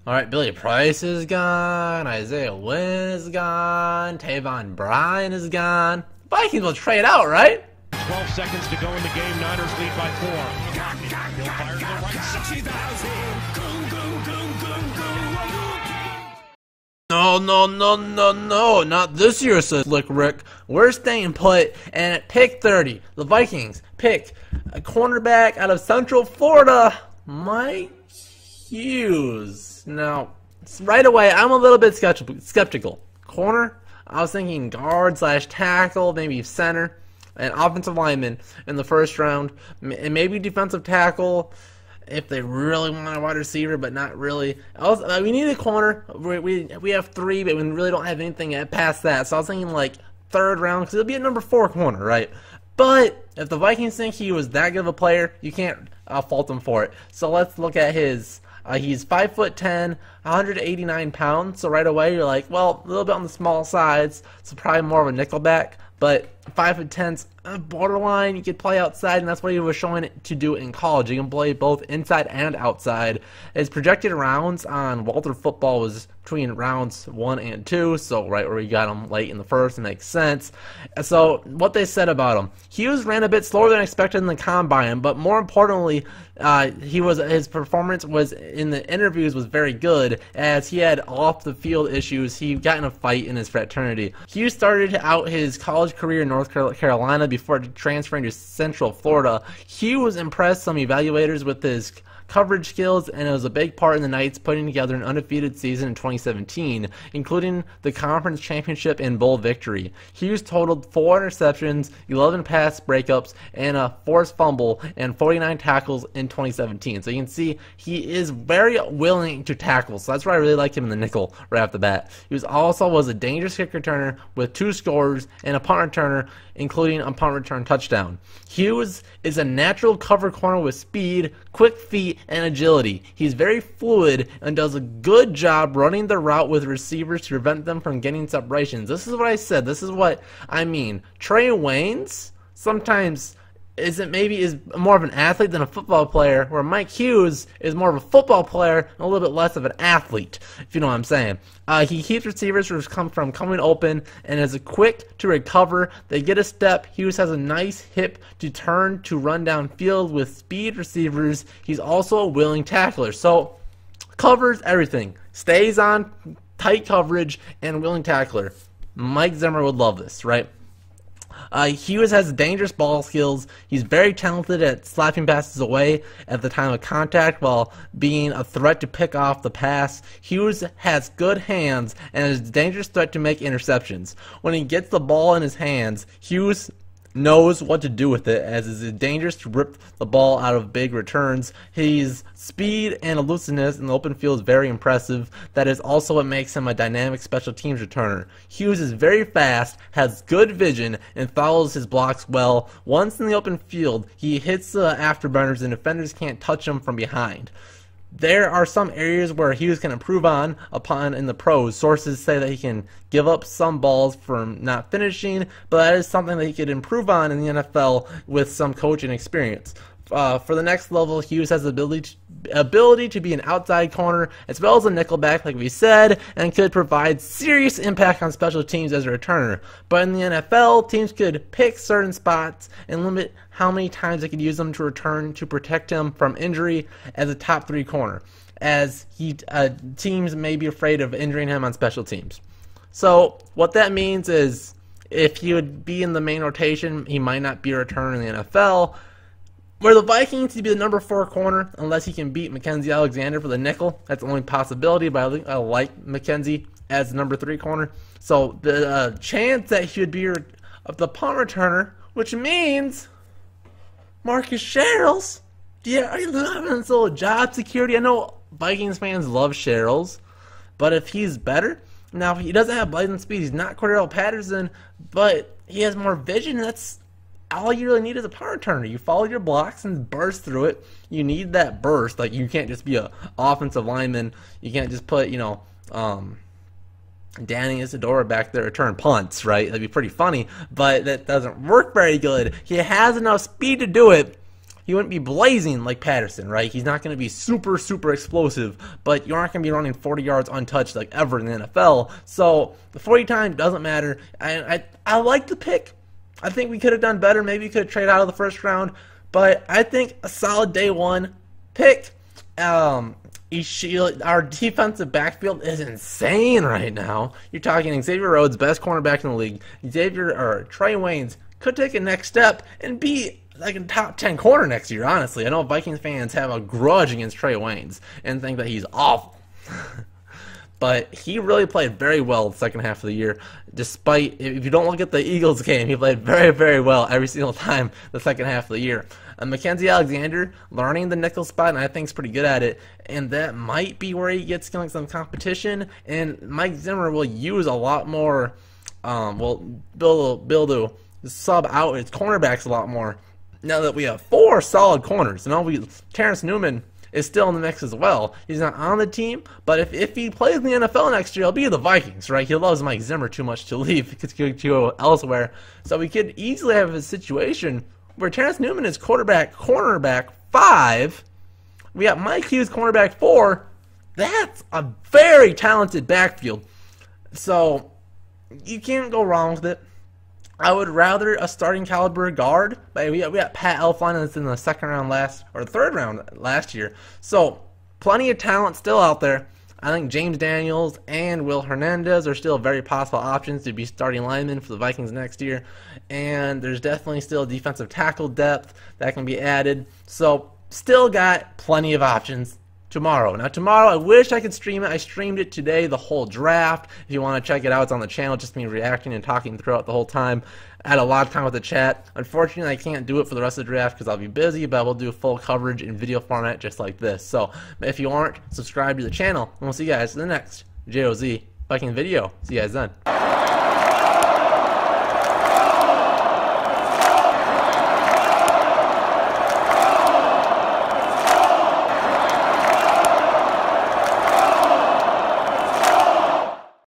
All right, Billy Price is gone. Isaiah Wynn is gone. Tavon Bryan is gone. Vikings will trade out, right? 12 seconds to go in the game. Niners lead by 4. Hill fires the right side. No, not this year, says Slick Rick. We're staying put, and at pick 30, the Vikings pick a cornerback out of Central Florida, Mike Hughes. Now, right away, I'm a little bit skeptical. Corner, I was thinking guard / tackle, maybe center, and offensive lineman in the first round, and maybe defensive tackle if they really want a wide receiver, but not really. We need a corner. We have 3, but we really don't have anything past that. So I was thinking like 3rd round, because it'll be a number 4 corner, right? But if the Vikings think he was that good of a player, you can't fault him for it. So let's look at his. He's 5'10", 189 pounds. So right away you're like, well, a little bit on the small sides. So probably more of a nickelback. But 5'10's borderline. You could play outside, and that's what he was showing it to do in college. You can play both inside and outside. His projected rounds on Walter Football was between rounds 1 and 2, so right where we got him late in the first, it makes sense. So what they said about him, Hughes ran a bit slower than expected in the combine, but more importantly, his performance was in the interviews was very good, as he had off the field issues. He got in a fight in his fraternity. Hughes started out his college career in North Carolina before transferring to Central Florida. Hughes impressed some evaluators with his coverage skills, and it was a big part in the Knights putting together an undefeated season in 2017, including the conference championship and bowl victory. Hughes totaled 4 interceptions, 11 pass breakups, and a forced fumble, and 49 tackles in 2017. So you can see he is very willing to tackle, so that's why I really like him in the nickel right off the bat. He was a dangerous kick returner with 2 scores and a punt returner, including a punt return touchdown. Hughes is a natural cover corner with speed, quick feet, and agility. He's very fluid and does a good job running the route with receivers to prevent them from getting separations. This is what I said. This is what I mean. Trey Waynes sometimes is more of an athlete than a football player, where Mike Hughes is more of a football player and a little bit less of an athlete, if you know what I'm saying. He keeps receivers from coming open and is quick to recover. They get a step. Hughes has a nice hip to turn to run downfield with speed receivers. He's also a willing tackler. So covers everything. Stays on tight coverage and willing tackler. Mike Zimmer would love this, right? Hughes has dangerous ball skills. He's very talented at slapping passes away at the time of contact while being a threat to pick off the pass. Hughes has good hands and is a dangerous threat to make interceptions. When he gets the ball in his hands, Hughes knows what to do with it, as it is dangerous to rip the ball out of big returns. His speed and elusiveness in the open field is very impressive. That is also what makes him a dynamic special teams returner. Hughes is very fast, has good vision, and follows his blocks well. Once in the open field, he hits the afterburners and defenders can't touch him from behind. There are some areas where Hughes can improve upon in the pros. Sources say that he can give up some balls from not finishing, but that is something that he could improve on in the NFL with some coaching experience. For the next level, Hughes has the ability to be an outside corner as well as a nickelback, like we said, and could provide serious impact on special teams as a returner. But in the NFL, teams could pick certain spots and limit how many times they could use them to return to protect him from injury as a top 3 corner, as teams may be afraid of injuring him on special teams. So what that means is if he would be in the main rotation, he might not be a returner in the NFL. Where the Vikings to be the number 4 corner, unless he can beat Mackenzie Alexander for the nickel. That's the only possibility, but I like Mackenzie as the number 3 corner. So the chance that he would be the punt returner, which means Marcus Sherrills. Yeah, are you having this little job security? I know Vikings fans love Sherrills, but if he's better, now he doesn't have blazing speed. He's not Cordell Patterson, but he has more vision. That's all you really need is a punt returner. You follow your blocks and burst through it. You need that burst. Like, you can't just be a offensive lineman. You can't just put, Danny Isadora back there return punts, right? That'd be pretty funny, but that doesn't work very good. He has enough speed to do it. he wouldn't be blazing like Patterson, right? He's not going to be super, super explosive, but you aren't going to be running 40 yards untouched like ever in the NFL. So the 40 time doesn't matter. I like the pick. I think we could have done better. Maybe we could have traded out of the first round, but I think a solid day one pick. Our defensive backfield is insane right now. You're talking Xavier Rhodes, best cornerback in the league. Trey Waynes could take a next step and be like a top 10 corner next year, honestly. I know Vikings fans have a grudge against Trey Waynes and think that he's awful. But he really played very well the second half of the year. Despite, if you don't look at the Eagles game, he played very, very well every single time the second half of the year. Mackenzie Alexander learning the nickel spot, and I think is pretty good at it. And that might be where he gets some competition. And Mike Zimmer will use a lot more, Bill to sub out his cornerbacks a lot more. Now that we have 4 solid corners, and Terrence Newman is still in the mix as well. He's not on the team, but if he plays in the NFL next year, he'll be the Vikings, right? He loves Mike Zimmer too much to leave. He could go elsewhere. So we could easily have a situation where Terrence Newman is cornerback 5. We got Mike Hughes, cornerback 4. That's a very talented backfield. So you can't go wrong with it. I would rather a starting caliber guard, but we got Pat Elflein that's in the third round last year. So plenty of talent still out there. I think James Daniels and Will Hernandez are still very possible options to be starting linemen for the Vikings next year. And there's definitely still defensive tackle depth that can be added. So still got plenty of options tomorrow. Now tomorrow, I wish I could stream it. I streamed it today, the whole draft. If you want to check it out, it's on the channel. Just me reacting and talking throughout the whole time. I had a lot of time with the chat. Unfortunately, I can't do it for the rest of the draft because I'll be busy, but we'll do full coverage in video format just like this. So if you aren't, subscribe to the channel, and we'll see you guys in the next JOZ Viking video. See you guys then.